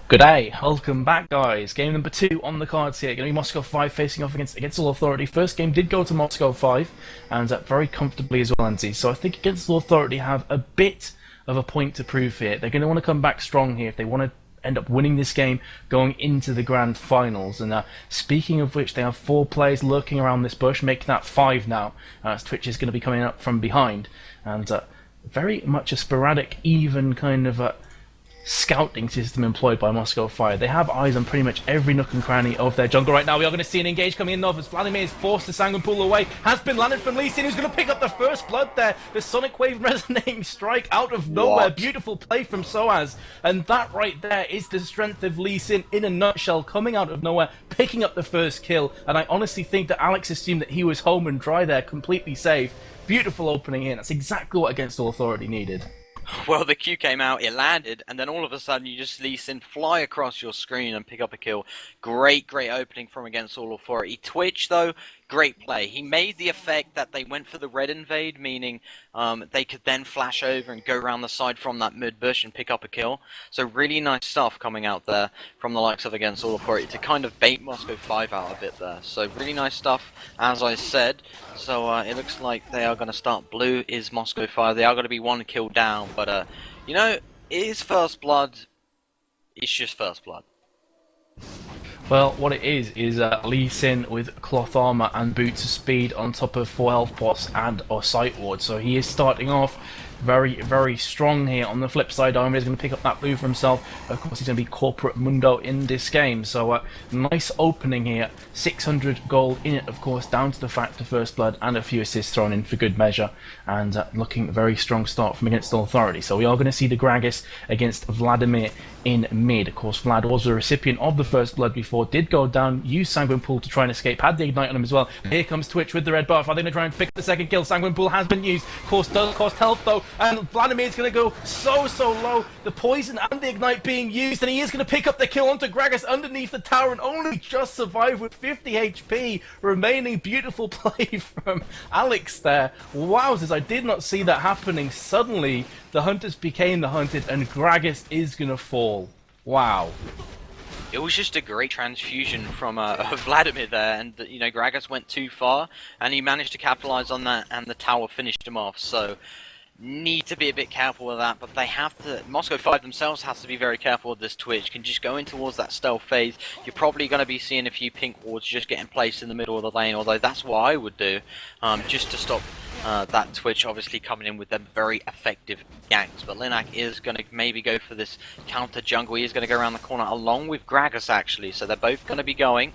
Good day, welcome back guys. Game number 2 on the cards here. Going to be Moscow5 facing off against All Authority. First game did go to Moscow5 and very comfortably as well, Andy. So I think against All Authority have a bit of a point to prove here. They're going to want to come back strong here if they want to end up winning this game going into the grand finals. And speaking of which, they have 4 players lurking around this bush, making that 5 now, as Twitch is going to be coming up from behind. And very much a sporadic, even kind of scouting system employed by Moscow5. They have eyes on pretty much every nook and cranny of their jungle right now. We are going to see an engage coming in though, as Vladimir is forced to sanguine pool away. Has been landed from Lee Sin, who's going to pick up the first blood there. The Sonic Wave resonating strike out of nowhere. What? Beautiful play from Soaz. And that right there is the strength of Lee Sin in a nutshell, coming out of nowhere, picking up the first kill. And I honestly think that Alex assumed that he was home and dry there, completely safe. Beautiful opening in. That's exactly what Against All Authority needed. Well, the Q came out, it landed, and then all of a sudden you just see Sin fly across your screen and pick up a kill. Great opening from Against All Authority. Twitch, though, great play. He made the effect that they went for the red invade, meaning they could then flash over and go around the side from that mid bush and pick up a kill. So really nice stuff coming out there from the likes of Against All Authority to kind of bait Moscow5 out a bit there. So really nice stuff, as I said. So it looks like they are going to start blue is Moscow5. They are going to be 1 kill down, but you know, it is first blood. It's just first blood. Well, what it is Lee Sin with cloth armor and boots of speed on top of 4 health pots and a sight ward. So he is starting off very strong here. On the flip side, Armor is going to pick up that blue for himself. Of course, he's going to be Corporate Mundo in this game. So nice opening here. 600 gold in it, of course, down to the fact of first blood and a few assists thrown in for good measure. And looking very strong start from Against All Authority. So we are going to see the Gragas against Vladimir in mid. Of course, Vlad was a recipient of the first blood before, did go down, used Sanguine Pool to try and escape, had the ignite on him as well. Here comes Twitch with the red buff. Are they going to try and pick up the second kill? Sanguine Pool has been used. Of course, does cost health though, and Vladimir's going to go so low. The poison and the ignite being used, and he is going to pick up the kill onto Gragas underneath the tower and only just survive with 50 HP remaining. Beautiful play from Alex there. Wowzers, I did not see that happening. Suddenly, the hunters became the hunted, and Gragas is going to fall. Wow. It was just a great transfusion from Vladimir there, and you know, Gragas went too far, and he managed to capitalize on that, and the tower finished him off. So need to be a bit careful with that, but they have to. Moscow5 themselves has to be very careful with this Twitch. Can just go in towards that stealth phase. You're probably going to be seeing a few pink wards just getting placed in the middle of the lane, although that's what I would do, just to stop that Twitch obviously coming in with them very effective ganks. But Linak is going to maybe go for this counter jungle. He is going to go around the corner along with Gragas actually, so they're both going to be going.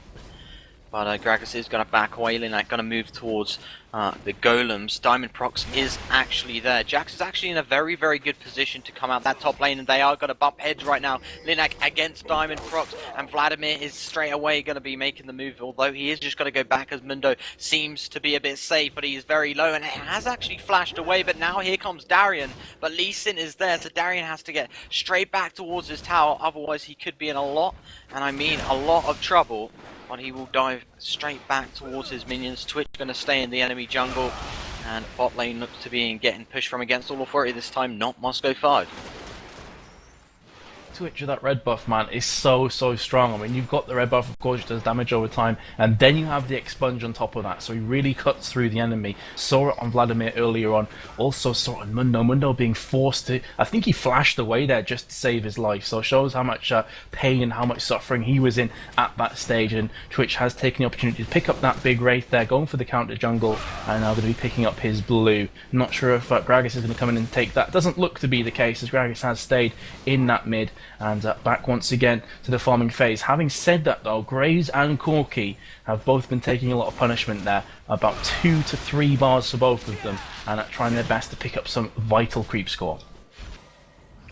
But Gragas is going to back away. Linak going to move towards the golems. Diamond Prox is actually there. Jax is actually in a very good position to come out that top lane, and they are going to bump heads right now. Linak against Diamond Prox, and Vladimir is straight away going to be making the move, although he is just going to go back as Mundo seems to be a bit safe, but he is very low, and it has actually flashed away. But now here comes Darian, but Lee Sin is there, so Darian has to get straight back towards his tower, otherwise he could be in a lot, and I mean a lot of trouble. But he will dive straight back towards his minions. Twitch going to stay in the enemy jungle, and bot lane looks to be getting pushed from Against All Authority this time, not Moscow5. Twitch with that red buff, man, is so strong. I mean, you've got the red buff, of course, which does damage over time, and then you have the expunge on top of that, so he really cuts through the enemy. Saw it on Vladimir earlier on, also saw it on Mundo being forced to, I think he flashed away there just to save his life, so it shows how much pain and how much suffering he was in at that stage. And Twitch has taken the opportunity to pick up that big wraith there, going for the counter jungle, and now going to be picking up his blue. Not sure if Gragas is going to come in and take that. Doesn't look to be the case, as Gragas has stayed in that mid, and back once again to the farming phase. Having said that though, Graves and Corky have both been taking a lot of punishment there, about 2 to 3 bars for both of them, and trying their best to pick up some vital creep score.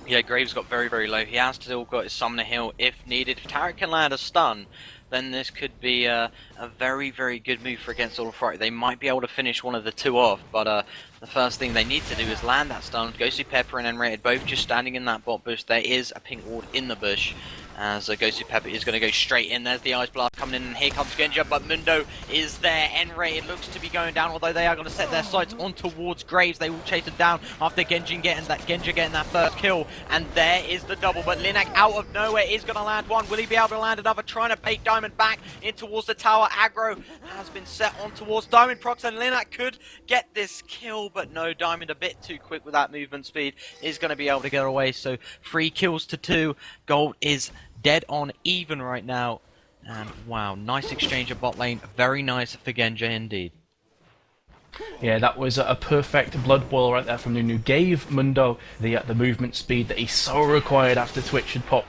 Yeah, Graves got very low. He has still got his Summoner Heal if needed. If Tarek can land a stun, then this could be a very good move for Against All Authority. They might be able to finish one of the 2 off, but the first thing they need to do is land that stun. Ghostly Pepper and Enrated both just standing in that bot bush. There is a pink ward in the bush, As Gosu Pepper is going to go straight in. There's the Ice Blast coming in, and here comes Genja, but Mundo is there. Enray, it looks to be going down, although they are going to set their sights on towards Graves. They will chase him down after Genja getting that first kill, and there is the double, but Linak out of nowhere is going to land one. Will he be able to land another? Trying to bait Diamond back in towards the tower. Aggro has been set on towards Diamond Prox, and Linak could get this kill, but no, Diamond a bit too quick with that movement speed, is going to be able to get away. So 3 kills to 2. Gold is dead on even right now, and wow, nice exchange at bot lane, very nice for Genja indeed. Yeah, that was a perfect blood boil right there from Nunu. Gave Mundo the movement speed that he so required after Twitch had popped.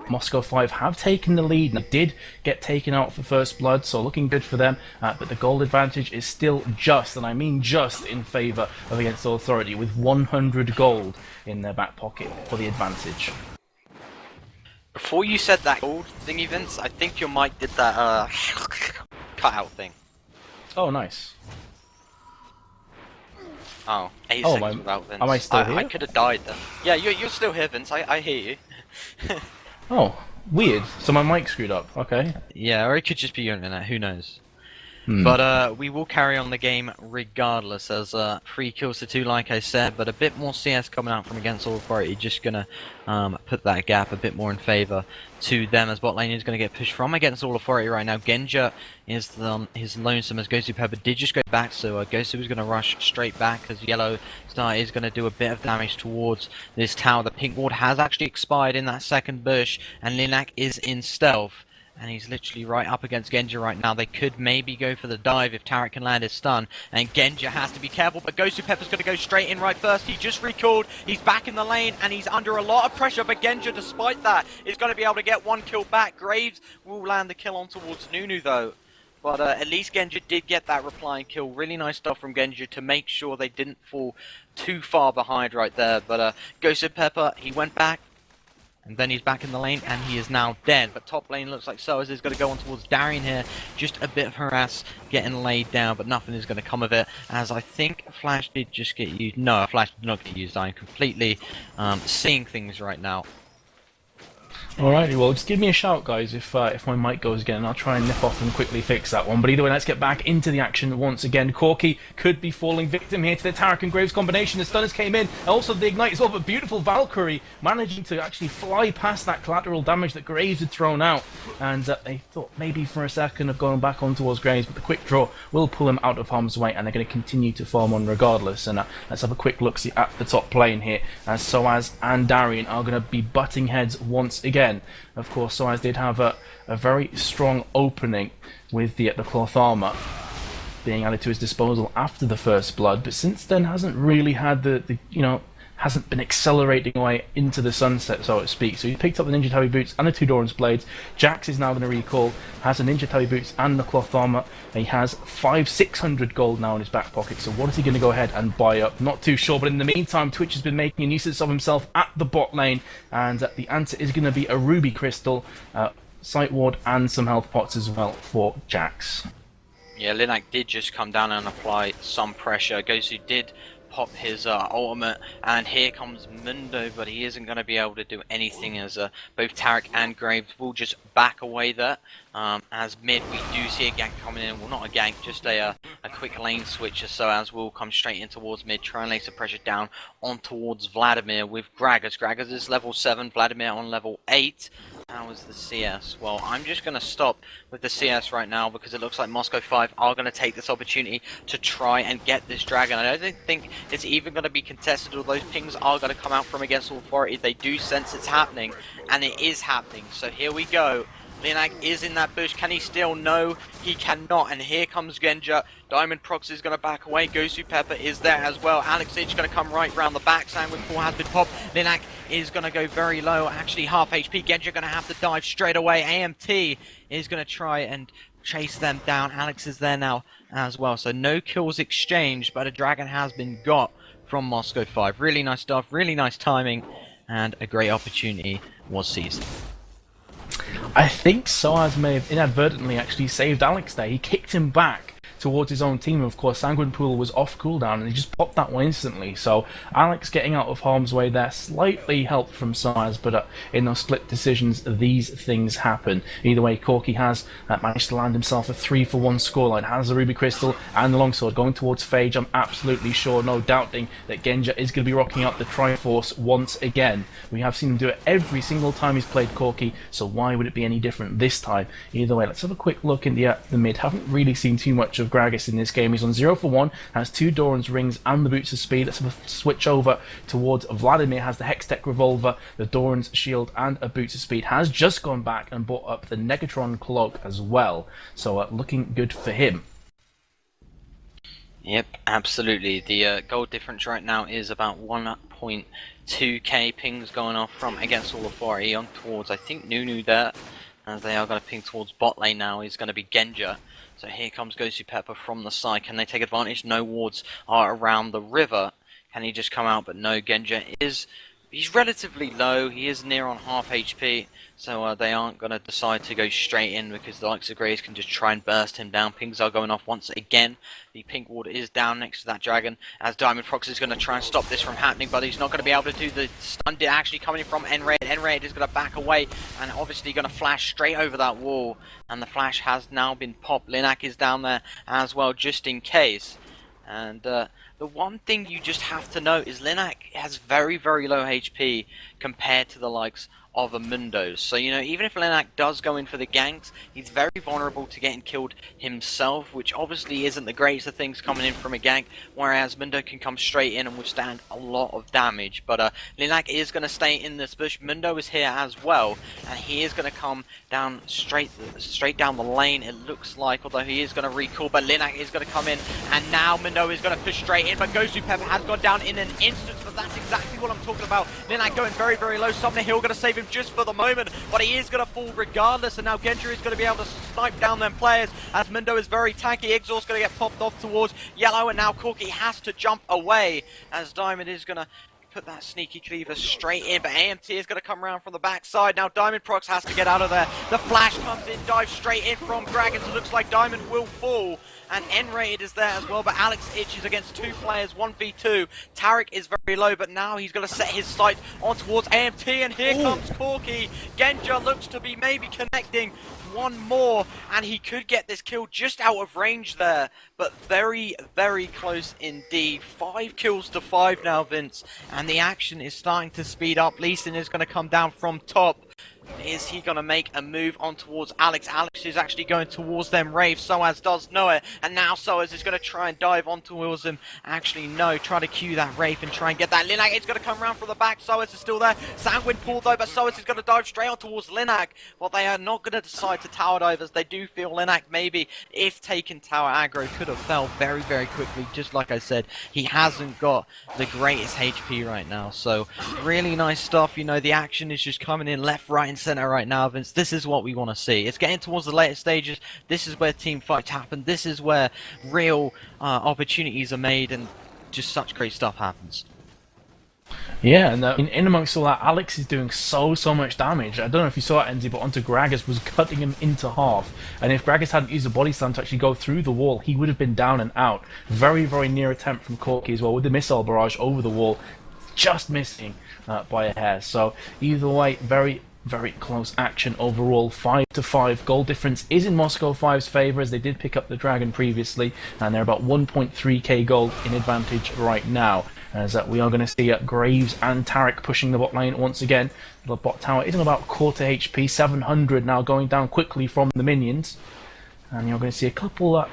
Moscow5 have taken the lead, and they did get taken out for first blood, so looking good for them, but the gold advantage is still just, and I mean just, in favour of Against All Authority, with 100 gold in their back pocket for the advantage. Before you said that gold thingy, Vince, I think your mic did that cutout thing. Oh, nice. Oh, 8 Oh, seconds without Vince. am I still here? I could have died then. Yeah, you're still here, Vince, I hear you. Oh, weird. So my mic screwed up. Okay. Yeah, or it could just be your internet, who knows. But we will carry on the game regardless, as 3 kills to 2 like I said, but a bit more CS coming out from Against All Authority, just gonna put that gap a bit more in favour to them, as bot lane is going to get pushed from Against All Authority right now. Genja is his lonesome, as Gosu Pepper did just go back, so Gosu is going to rush straight back, as Yellow Star is going to do a bit of damage towards this tower. The pink ward has actually expired in that second bush, and Linak is in stealth. And he's literally right up against Genja right now. They could maybe go for the dive if Tarek can land his stun. And Genja has to be careful, but Gosu Pepper's going to go straight in right first. He just recalled. He's back in the lane, and he's under a lot of pressure. But Genja, despite that, is going to be able to get 1 kill back. Graves will land the kill on towards Nunu, though. But at least Genja did get that replying kill. Really nice stuff from Genja to make sure they didn't fall too far behind right there. But Gosu Pepper, he went back. And then he's back in the lane, and he is now dead. But top lane looks like Soaz is going to go on towards Darian here. Just a bit of harass getting laid down, but nothing is going to come of it. As I think Flash did just get used. No, Flash did not get used. I'm completely seeing things right now. Alrighty, well, just give me a shout, guys, if my mic goes again, and I'll try and nip off and quickly fix that one. But either way, let's get back into the action once again. Corki could be falling victim here to the Tarek and Graves combination. The stunners came in, and also the ignite as well, but beautiful Valkyrie managing to actually fly past that collateral damage that Graves had thrown out. And they thought maybe for a second of going back on towards Graves, but the quick draw will pull him out of harm's way, and they're going to continue to farm on regardless. And let's have a quick look-see at the top lane here, as Soaz and Darian are going to be butting heads once again. Of course, Soaz did have a very strong opening with the cloth armor being added to his disposal after the first blood, but since then hasn't really had hasn't been accelerating away into the sunset, so to speak. So he picked up the Ninja Tabi boots and the 2 Doran's blades. Jax is now going to recall, has the Ninja Tabi boots and the cloth armor. He has 600 gold now in his back pocket, so what is he going to go ahead and buy up? Not too sure, but in the meantime, Twitch has been making a nuisance of himself at the bot lane, and the answer is going to be a ruby crystal, sight ward, and some health pots as well for Jax. Yeah, Linak did just come down and apply some pressure. Gosu did pop his ultimate, and here comes Mundo, but he isn't going to be able to do anything, as both Tarek and Graves will just back away there. As mid, we do see a gank coming in. Well, not a gank, just a quick lane switch, so as will come straight in towards mid, try and lay some pressure down on towards Vladimir with Gragas. Gragas is level 7, Vladimir on level 8. How is the CS? Well, I'm just going to stop with the CS right now, because it looks like Moscow5 are going to take this opportunity to try and get this dragon. I don't think it's even going to be contested, although pings are going to come out from Against All Authority. They do sense it's happening, and it is happening. So here we go. Linak is in that bush. Can he steal? No, he cannot. And here comes Genja. Diamond Prox is going to back away. Gosu Pepper is there as well. Alex is going to come right round the back. Sandwich ball has been popped. Linak is going to go very low. Actually, half HP. Genja going to have to dive straight away. AMT is going to try and chase them down. Alex is there now as well. So no kills exchanged, but a dragon has been got from Moscow5. Really nice stuff. Really nice timing. And a great opportunity was seized. I think Soaz may have inadvertently actually saved Alex there. He kicked him back towards his own team. Of course, Sanguine Pool was off cooldown and he just popped that one instantly. So Alex getting out of harm's way there, slightly helped from Soaz, but in those split decisions, these things happen. Either way, Corky has managed to land himself a 3-for-1 scoreline. Has the Ruby Crystal and the Longsword going towards Phage. I'm absolutely sure, no doubting, that Genja is going to be rocking up the Triforce once again. We have seen him do it every single time he's played Corky, so why would it be any different this time? Either way, let's have a quick look in the mid. Haven't really seen too much of Gragas in this game. He's on 0-for-1, has 2 Doran's rings and the Boots of Speed. Let's have a switch over towards Vladimir. Has the Hextech Revolver, the Doran's Shield, and a Boots of Speed. Has just gone back and bought up the Negatron Cloak as well. So looking good for him. Yep, absolutely. The gold difference right now is about 1.2k pings going off from against all the 4E on towards, I think, Nunu there. As they are going to ping towards bot lane now is going to be Genja. So here comes Gosu Pepper from the side. Can they take advantage? No wards are around the river. Can he just come out? But no, Genja is... He's relatively low. He is near on half HP. So they aren't going to decide to go straight in because the likes of Graves can just try and burst him down. Pings are going off once again. The pink ward is down next to that dragon as Diamond Prox is going to try and stop this from happening, but he's not going to be able to do the stun actually coming in from Enraid. Enraid is going to back away and obviously going to flash straight over that wall, and the flash has now been popped. Linak is down there as well just in case. And the one thing you just have to know is Linak has very, very low HP compared to the likes of a Mundo. So, you know, even if Linak does go in for the ganks, he's very vulnerable to getting killed himself, which obviously isn't the greatest of things coming in from a gank, whereas Mundo can come straight in and withstand a lot of damage. But Linak is going to stay in this bush. Mundo is here as well, and he is going to come down straight down the lane, it looks like, although he is going to recall, but Linak is going to come in, and now Mundo is going to push straight in, but Gosu Pepper has gone down in an instant, but that's exactly what I'm talking about. Linak going very, very low. Summoner Hill going to save him just for the moment, but he is going to fall regardless, and now Genja is going to be able to snipe down them players as Mundo is very tanky. Exhaust going to get popped off towards yellow, and now Corky has to jump away as Diamond is going to put that sneaky cleaver straight in, but AMT is going to come around from the backside. Now Diamond Prox has to get out of there. The flash comes in, dives straight in from Gragas. It looks like Diamond will fall, and N-Raid is there as well, but Alex Itch is against 2 players, 1v2. Tarek is very low, but now he's going to set his sight on towards AMT, and here comes Corky. Genja looks to be maybe connecting one more, and he could get this kill just out of range there, but very, very close indeed. 5 kills to 5 now, Vince, and the action is starting to speed up. Lee Sin is going to come down from top. Is he going to make a move on towards Alex? Alex is actually going towards them. Rave, Soaz does know it, and now Soaz is going to try and dive on towards him. Actually, no, try to cue that Rave and try and get that. Linak is going to come around from the back. Soaz is still there. Sanguine Pool though, but Soaz is going to dive straight on towards Linak. Well, they are not going to decide to tower dive, as they do feel Linak maybe, if taken tower aggro, could have fell very, very quickly. Just like I said, he hasn't got the greatest HP right now. So, really nice stuff. You know, the action is just coming in left, right, and center right now, Vince. This is what we want to see. It's getting towards the later stages. This is where team fights happen. This is where real opportunities are made, and just such great stuff happens. Yeah, and in amongst all that, Alex is doing so much damage. I don't know if you saw it, Enzi, but onto Gragas was cutting him into half. And if Gragas hadn't used a body slam to actually go through the wall, he would have been down and out. Very, very near attempt from Corky as well, with the missile barrage over the wall, just missing by a hair. So either way, very close action overall. 5-5. Goal difference is in Moscow5's favour, as they did pick up the dragon previously, and they're about 1.3k gold in advantage right now. As we are going to see Graves and Tarek pushing the bot lane once again. The bot tower is on about quarter HP, 700 now, going down quickly from the minions. And you're going to see a couple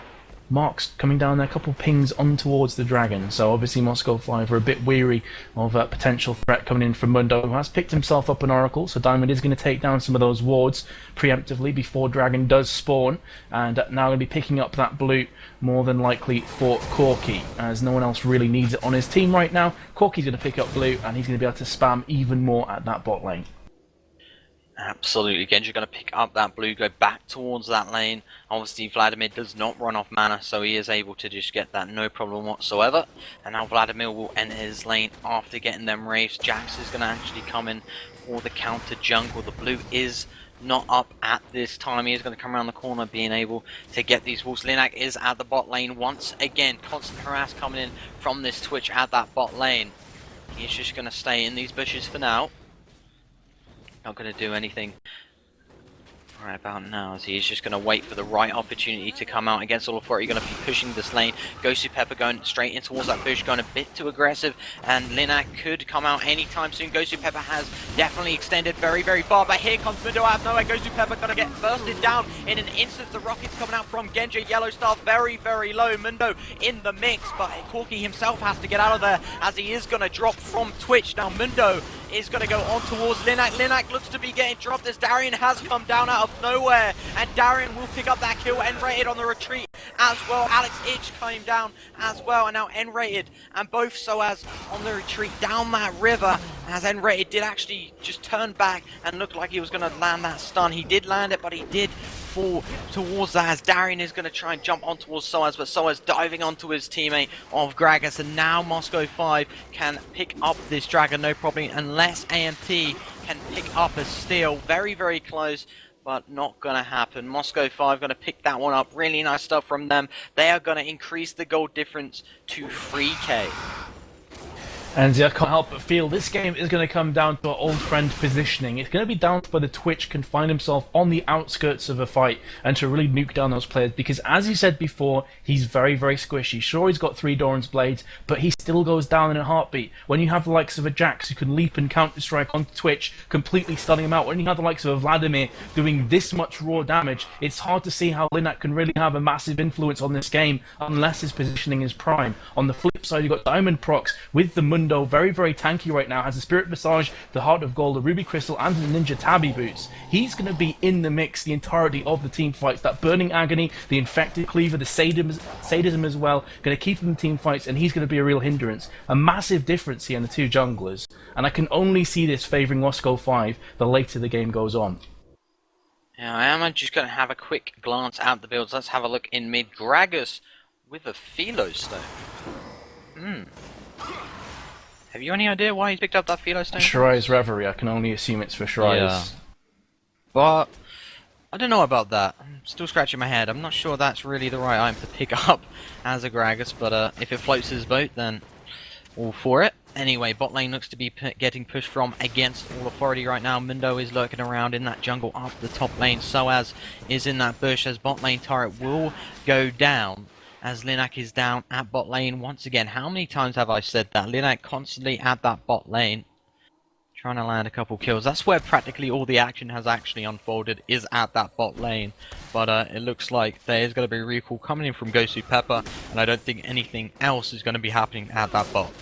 marks coming down there, a couple pings on towards the dragon. So obviously Moscow5 are a bit weary of a potential threat coming in from Mundo, who has picked himself up an oracle. So Diamond is going to take down some of those wards preemptively before dragon does spawn, and now going to be picking up that blue more than likely for Corky, as no one else really needs it on his team right now. Corky's going to pick up blue, and he's going to be able to spam even more at that bot lane. Absolutely. Genja going to pick up that blue, go back towards that lane. Obviously Vladimir does not run off mana, so he is able to just get that no problem whatsoever. And now Vladimir will enter his lane after getting them raves. Jax is going to actually come in for the counter jungle. The blue is not up at this time. He is going to come around the corner, being able to get these walls. Linak is at the bot lane once again. Constant harass coming in from this Twitch at that bot lane. He's just going to stay in these bushes for now. Not going to do anything right about now, as he's just going to wait for the right opportunity to come out against All Authority. Going to be pushing this lane. Gosu Pepper going straight in towards that bush, going a bit too aggressive, and Linak could come out anytime soon. Gosu Pepper has definitely extended very, very far, but here comes Mundo out of nowhere. Gosu Pepper going to get bursted down in an instant. The rockets coming out from Genji. Yellow Star very, very low. Mundo in the mix, but Corky himself has to get out of there, as he is going to drop from Twitch. Now Mundo is going to go on towards Linak. Linak looks to be getting dropped as Darian has come down out of nowhere, and Darian will pick up that kill. N-rated on the retreat as well. Alex Itch came down as well, and now N-rated and both SOAS on the retreat down that river, as N-rated did actually just turn back and looked like he was going to land that stun. He did land it, but he did fall towards that, as Darian is going to try and jump on towards SOAS, but SOAS diving onto his teammate of Gragas, and now Moscow5 can pick up this Dragon no problem, unless AMT can pick up a steal. Very, very close, but not going to happen. Moscow5 going to pick that one up. Really nice stuff from them. They are going to increase the goal difference to 3k. And I can't help but feel this game is going to come down to our old friend positioning. It's going to be down to whether Twitch can find himself on the outskirts of a fight and to really nuke down those players, because as you said before, he's very, very squishy. Sure, he's got 3 Doran's Blades, but he still goes down in a heartbeat. When you have the likes of a Jax who can leap and counter-strike on Twitch, completely stunning him out, when you have the likes of a Vladimir doing this much raw damage, it's hard to see how Linak can really have a massive influence on this game unless his positioning is prime. On the flip side, you've got Diamond Procs with the Mundo, very, very tanky right now, has the Spirit Visage, the Heart of Gold, the Ruby Crystal, and the Ninja Tabby Boots. He's going to be in the mix the entirety of the team fights. That Burning Agony, the Infected Cleaver, the Sadism as well, going to keep him in team fights, and he's going to be a real hindrance. A massive difference here in the two junglers, and I can only see this favouring Moscow5 the later the game goes on. Now I am just going to have a quick glance at the builds. Let's have a look in mid. Gragas with a Philo Stone. Have you any idea why he's picked up that Philo Stone? Shirai's Reverie, I can only assume it's for Shirai's. Yeah. But I don't know about that. I'm still scratching my head. I'm not sure that's really the right item to pick up as a Gragas, but if it floats his boat, then all for it. Anyway, bot lane looks to be getting pushed from against All Authority right now. Mundo is lurking around in that jungle up the top lane. SOAS is in that bush, as bot lane turret will go down, as Linak is down at bot lane once again. How many times have I said that? Linak constantly at that bot lane, trying to land a couple kills. That's where practically all the action has actually unfolded, is at that bot lane. But it looks like there is going to be a recall coming in from Gosu Pepper, and I don't think anything else is going to be happening at that bot.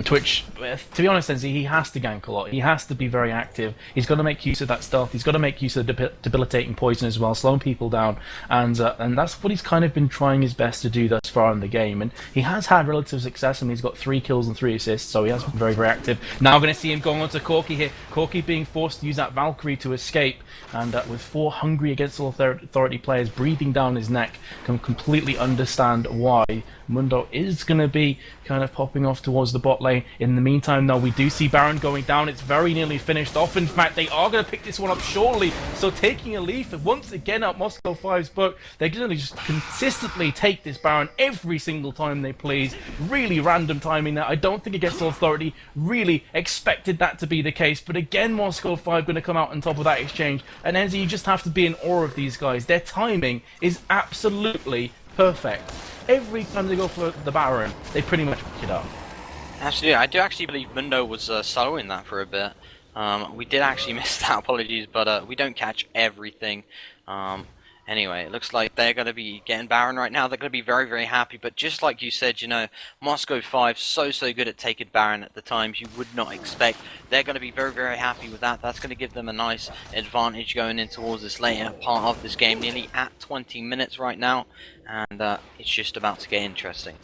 Twitch, to be honest, he has to gank a lot. He has to be very active. He's got to make use of that stealth. He's got to make use of debilitating poison as well, slowing people down. And that's what he's kind of been trying his best to do thus far in the game. And he has had relative success. I mean, he's got 3 kills and 3 assists, so he has been very, very active. Now we're going to see him going on to Corky here. Corky being forced to use that Valkyrie to escape. And with 4 hungry against all authority players breathing down his neck, can completely understand why Mundo is going to be kind of popping off towards the bot lane. In the meantime, though, we do see Baron going down. It's very nearly finished off. In fact, they are going to pick this one up shortly. So taking a leaf once again at Moscow5's book, they're going to just consistently take this Baron every single time they please. Really random timing there. I don't think against Authority really expected that to be the case. But again, Moscow5 going to come out on top of that exchange. And Enzi, you just have to be in awe of these guys. Their timing is absolutely perfect. Every time they go for the Baron, they pretty much pick it up. Absolutely, I do actually believe Mundo was soloing that for a bit. We did actually miss that, apologies, but we don't catch everything. Anyway, it looks like they're going to be getting Baron right now. They're going to be very, very happy. But just like you said, you know, Moscow5 so good at taking Baron at the times you would not expect. They're going to be very, very happy with that. That's going to give them a nice advantage going in towards this later part of this game. Nearly at 20 minutes right now. And it's just about to get interesting.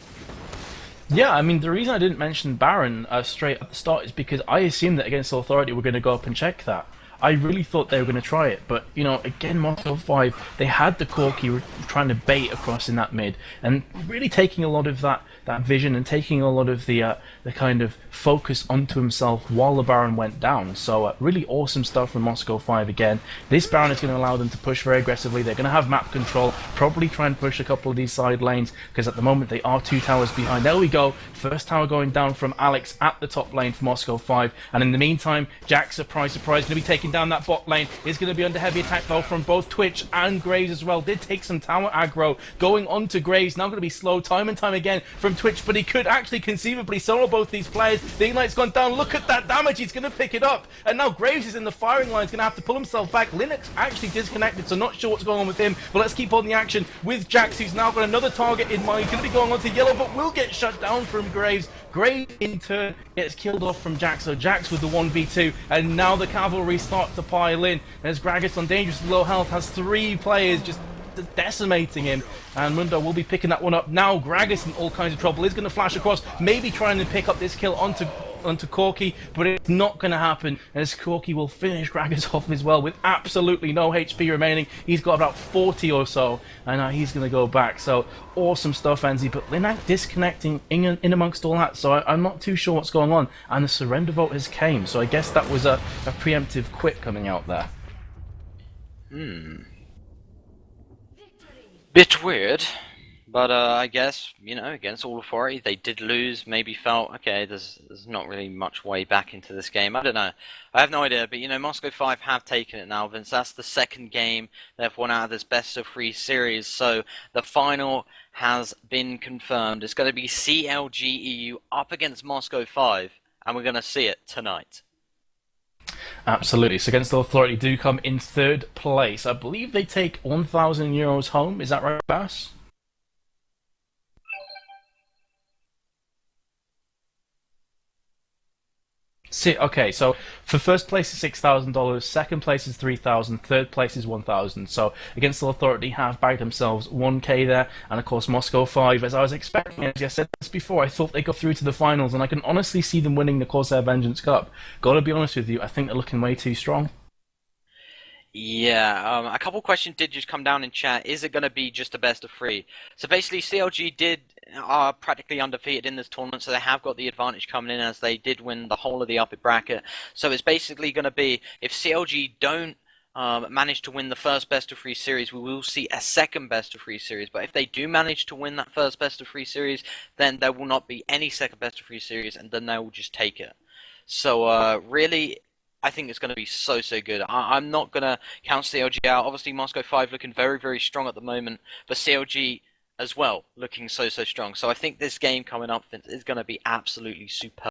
Yeah, I mean, the reason I didn't mention Baron straight at the start is because I assumed that against Authority we're going to go up and check that. I really thought they were going to try it, but again, Moscow 5, they had the Corki trying to bait across in that mid, and really taking a lot of that vision and taking a lot of the kind of focus onto himself while the Baron went down. So really awesome stuff from Moscow 5 again. This Baron is going to allow them to push very aggressively. They're going to have map control, probably try and push a couple of these side lanes, because at the moment they are 2 towers behind. There we go, first tower going down from Alex at the top lane for Moscow 5, and in the meantime, Jack, surprise, surprise, going to be taking down that bot lane. Is going to be under heavy attack though from both Twitch and Graves as well. Did take some tower aggro going on to Graves, now going to be slow time and time again from Twitch, but he could actually conceivably solo both these players. The Ignite's gone down, look at that damage, he's going to pick it up, and now Graves is in the firing line, he's going to have to pull himself back. Linux actually disconnected, so not sure what's going on with him, but let's keep on the action with Jax, who's now got another target in mind. He's going to be going on to yellow, but will get shut down from Graves. Graves in turn gets killed off from Jax, so Jax with the 1v2, and now the cavalry start to pile in, as Gragas on dangerously low health has 3 players just decimating him, and Mundo will be picking that one up now. Gragas in all kinds of trouble, is going to flash across, maybe trying to pick up this kill onto Corki, but it's not going to happen, as Corki will finish Gragas off as well with absolutely no HP remaining. He's got about 40 or so, and he's going to go back. So awesome stuff, Enzi, but Linak disconnecting in amongst all that, so I'm not too sure what's going on, and the surrender vote has came, so I guess that was a preemptive quit coming out there. Bit weird, but I guess, against all authority, they did lose, maybe felt, okay, there's not really much way back into this game. I don't know. I have no idea, but, Moscow 5 have taken it now, Vince. That's the second game they've won out of this best-of-3 series, so the final has been confirmed. It's going to be CLG EU up against Moscow 5, and we're going to see it tonight. Absolutely. So Against the Authority do come in 3rd place. I believe they take €1,000 home. Is that right, Bass? See, okay, so for first place is $6,000, second place is $3,000, third place is $1,000. So Against the Authority have bagged themselves 1K there, and of course Moscow 5, as I was expecting, as I said this before, I thought they'd go through to the finals, and I can honestly see them winning the Corsair Vengeance Cup. Gotta be honest with you, I think they're looking way too strong. Yeah, a couple questions did just come down in chat. Is it going to be just a best of 3? So basically, CLG are practically undefeated in this tournament, so they have got the advantage coming in as they did win the whole of the upper bracket. So it's basically going to be, if CLG don't manage to win the first best of 3 series, we will see a second best of 3 series. But if they do manage to win that first best of 3 series, then there will not be any second best of 3 series, and then they will just take it. So really, I think it's going to be so good. I'm not going to count CLG out. Obviously, Moscow 5 looking very, very strong at the moment, but CLG as well looking so strong. So I think this game coming up is going to be absolutely superb.